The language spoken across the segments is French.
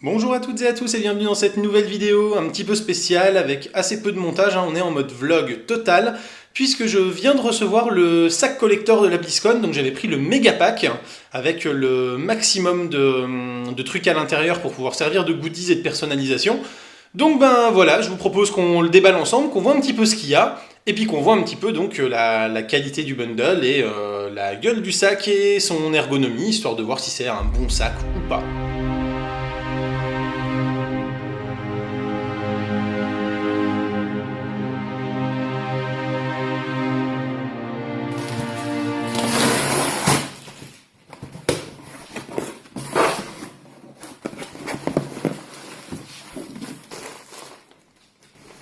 Bonjour à toutes et à tous et bienvenue dans cette nouvelle vidéo un petit peu spéciale avec assez peu de montage, on est en mode vlog total puisque je viens de recevoir le sac collector de la BlizzCon, donc j'avais pris le méga pack avec le maximum de trucs à l'intérieur pour pouvoir servir de goodies et de personnalisation. Donc ben voilà, je vous propose qu'on le déballe ensemble, qu'on voit un petit peu ce qu'il y a et puis qu'on voit un petit peu donc la qualité du bundle et la gueule du sac et son ergonomie, histoire de voir si c'est un bon sac ou pas.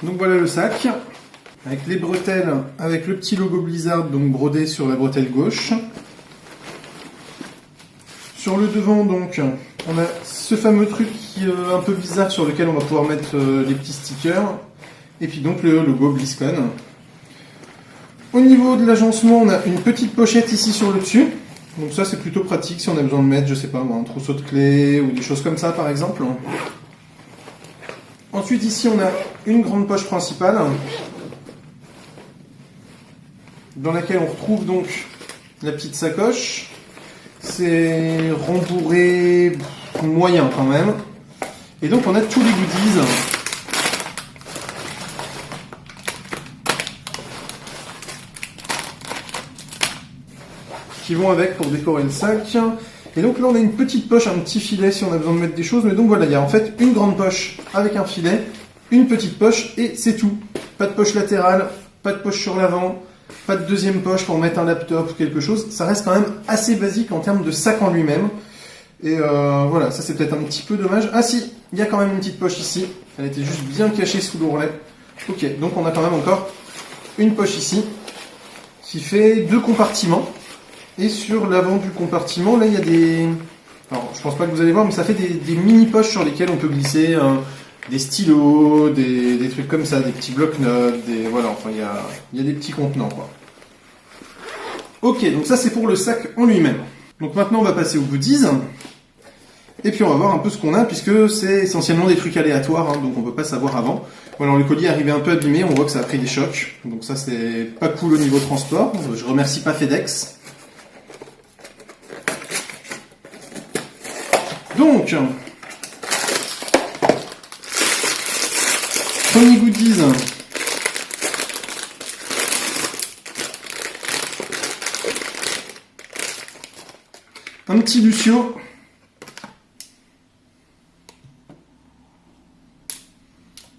Donc voilà le sac, avec les bretelles, avec le petit logo Blizzard, donc brodé sur la bretelle gauche. Sur le devant, donc, on a ce fameux truc un peu bizarre sur lequel on va pouvoir mettre les petits stickers. Et puis donc le logo BlizzCon. Au niveau de l'agencement, on a une petite pochette ici sur le dessus. Donc ça c'est plutôt pratique si on a besoin de mettre, je sais pas moi, un trousseau de clés ou des choses comme ça par exemple. Ensuite ici on a une grande poche principale dans laquelle on retrouve donc la petite sacoche. C'est rembourré moyen quand même. Et donc on a tous les goodies. Qui vont avec pour décorer le sac. Et donc là on a une petite poche, un petit filet si on a besoin de mettre des choses. Mais donc voilà, il y a en fait une grande poche avec un filet, une petite poche et c'est tout. Pas de poche latérale, pas de poche sur l'avant, pas de deuxième poche pour mettre un laptop ou quelque chose. Ça reste quand même assez basique en termes de sac en lui-même. Et voilà, ça c'est peut-être un petit peu dommage. Ah si, il y a quand même une petite poche ici. Elle était juste bien cachée sous l'ourlet. Ok, donc on a quand même encore une poche ici qui fait 2 compartiments. Et sur l'avant du compartiment, là il y a des... Alors je pense pas que vous allez voir, mais ça fait des mini-poches sur lesquelles on peut glisser des stylos, des trucs comme ça, des petits blocs-notes, voilà, enfin il y a des petits contenants quoi. Ok, donc ça c'est pour le sac en lui-même. Donc maintenant on va passer aux goodies. Et puis on va voir un peu ce qu'on a, puisque c'est essentiellement des trucs aléatoires, donc on peut pas savoir avant. Voilà, le colis est arrivé un peu abîmé, on voit que ça a pris des chocs. Donc ça c'est pas cool au niveau transport. Je remercie pas FedEx. Donc, premier goodies. Un petit Lucio.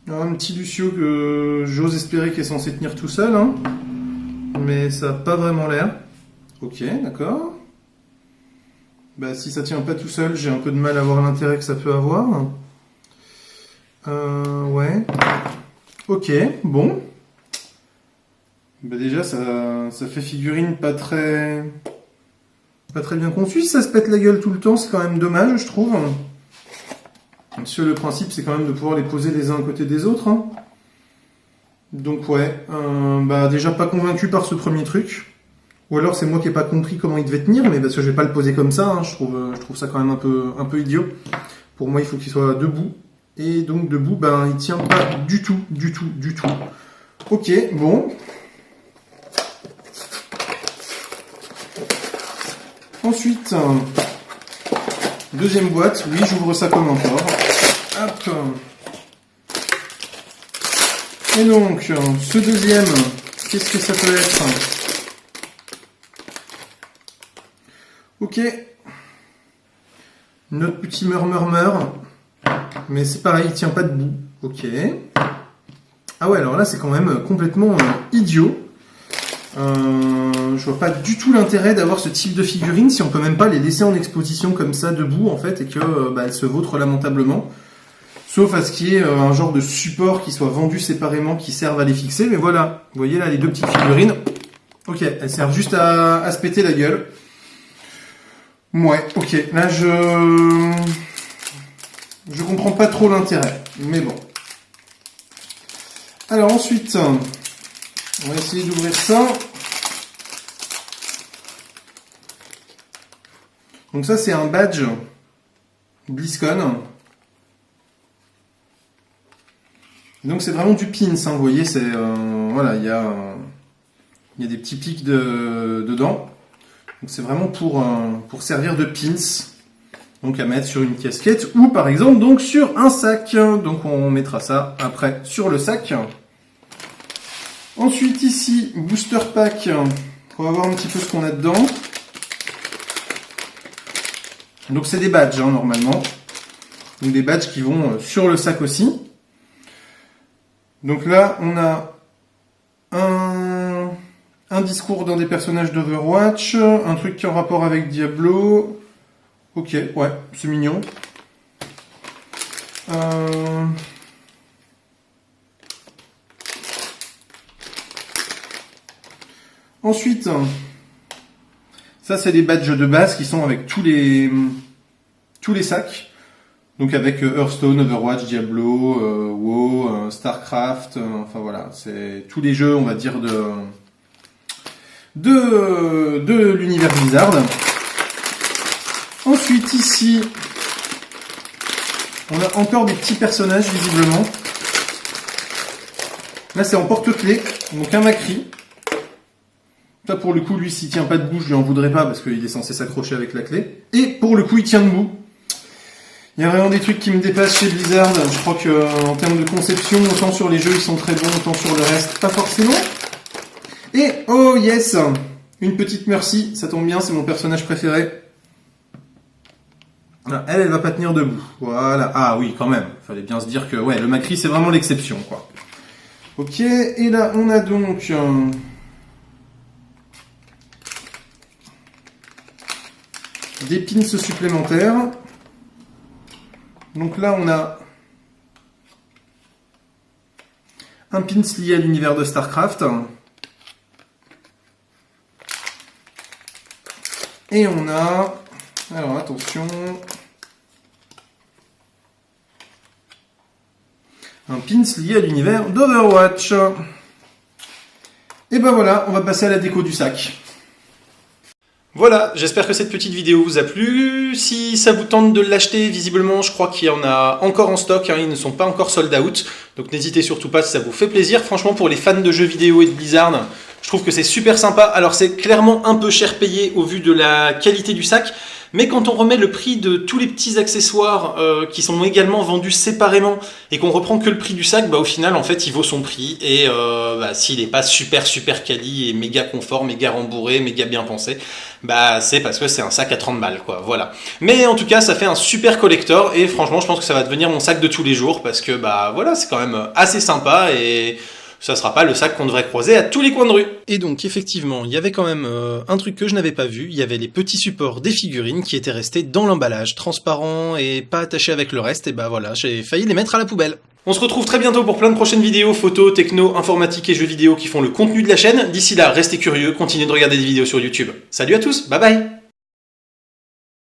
Un petit Lucio que j'ose espérer qu'il est censé tenir tout seul, hein. Mais ça n'a pas vraiment l'air. Ok, d'accord. Bah, si ça tient pas tout seul, j'ai un peu de mal à voir l'intérêt que ça peut avoir. Ouais. Ok, bon. Bah déjà, ça fait figurine pas très bien conçue. Si ça se pète la gueule tout le temps, c'est quand même dommage, je trouve. Parce que le principe, c'est quand même de pouvoir les poser les uns à côté des autres. Hein. Donc ouais, bah déjà pas convaincu par ce premier truc. Ou alors c'est moi qui n'ai pas compris comment il devait tenir, mais parce que je vais pas le poser comme ça, hein, je trouve ça quand même un peu idiot. Pour moi, il faut qu'il soit debout. Et donc debout, ben il tient pas du tout. Ok, bon. Ensuite, deuxième boîte, oui, j'ouvre ça comme encore. Hop. Et donc, ce deuxième, qu'est-ce que ça peut être ? Ok, notre petit murmure, mais c'est pareil, il tient pas debout. Ok. Ah ouais, alors là c'est quand même complètement idiot. Je vois pas du tout l'intérêt d'avoir ce type de figurines si on peut même pas les laisser en exposition comme ça debout en fait et que elles se vautrent lamentablement. Sauf à ce qu'il y ait un genre de support qui soit vendu séparément qui serve à les fixer. Mais voilà, vous voyez là les deux petites figurines. Ok, elles servent juste à se péter la gueule. Ouais, ok, là je comprends pas trop l'intérêt, mais bon. Alors ensuite, on va essayer d'ouvrir ça. Donc ça c'est un badge BlizzCon. Donc c'est vraiment du pins, hein, vous voyez, c'est voilà, il y a des petits pics dedans. Donc c'est vraiment pour servir de pins, donc à mettre sur une casquette ou par exemple donc sur un sac. Donc on mettra ça après sur le sac. Ensuite ici, booster pack, on va voir un petit peu ce qu'on a dedans. Donc c'est des badges hein, normalement, donc des badges qui vont sur le sac aussi. Donc là on a un discours d'un des personnages d'Overwatch, un truc qui est en rapport avec Diablo. Ok, ouais, c'est mignon. Ensuite, ça c'est des badges de base qui sont avec tous les sacs. Donc avec Hearthstone, Overwatch, Diablo, WoW, Starcraft, enfin voilà, c'est tous les jeux, on va dire, de l'univers Blizzard. Ensuite ici, on a encore des petits personnages visiblement. Là c'est en porte-clés, donc un Macri. Ça pour le coup, lui s'il tient pas debout, je lui en voudrais pas parce qu'il est censé s'accrocher avec la clé. Et pour le coup, il tient debout. Il y a vraiment des trucs qui me dépassent chez Blizzard. Je crois que en termes de conception, autant sur les jeux ils sont très bons, autant sur le reste pas forcément. Et oh yes, une petite Mercy, ça tombe bien, c'est mon personnage préféré. Elle va pas tenir debout. Voilà. Ah oui, quand même. Fallait bien se dire que ouais, le Macri c'est vraiment l'exception, quoi. Ok, et là on a donc des pins supplémentaires. Donc là on a un pins lié à l'univers de Starcraft. Et on a, alors attention, un pins lié à l'univers d'Overwatch. Et ben voilà, on va passer à la déco du sac. Voilà, j'espère que cette petite vidéo vous a plu. Si ça vous tente de l'acheter, visiblement, je crois qu'il y en a encore en stock, hein, ils ne sont pas encore sold out. Donc n'hésitez surtout pas si ça vous fait plaisir. Franchement, pour les fans de jeux vidéo et de Blizzard, je trouve que c'est super sympa. Alors c'est clairement un peu cher payé au vu de la qualité du sac. Mais quand on remet le prix de tous les petits accessoires qui sont également vendus séparément et qu'on reprend que le prix du sac, bah au final en fait il vaut son prix et s'il n'est pas super quali et méga confort, méga rembourré, méga bien pensé, bah c'est parce que c'est un sac à 30 balles quoi, voilà. Mais en tout cas ça fait un super collector et franchement je pense que ça va devenir mon sac de tous les jours parce que bah voilà c'est quand même assez sympa et ça sera pas le sac qu'on devrait croiser à tous les coins de rue. Et donc effectivement, il y avait quand même un truc que je n'avais pas vu, il y avait les petits supports des figurines qui étaient restés dans l'emballage, transparents et pas attachés avec le reste, et bah voilà, j'ai failli les mettre à la poubelle. On se retrouve très bientôt pour plein de prochaines vidéos, photos, techno, informatique et jeux vidéo qui font le contenu de la chaîne. D'ici là, restez curieux, continuez de regarder des vidéos sur YouTube. Salut à tous, bye bye.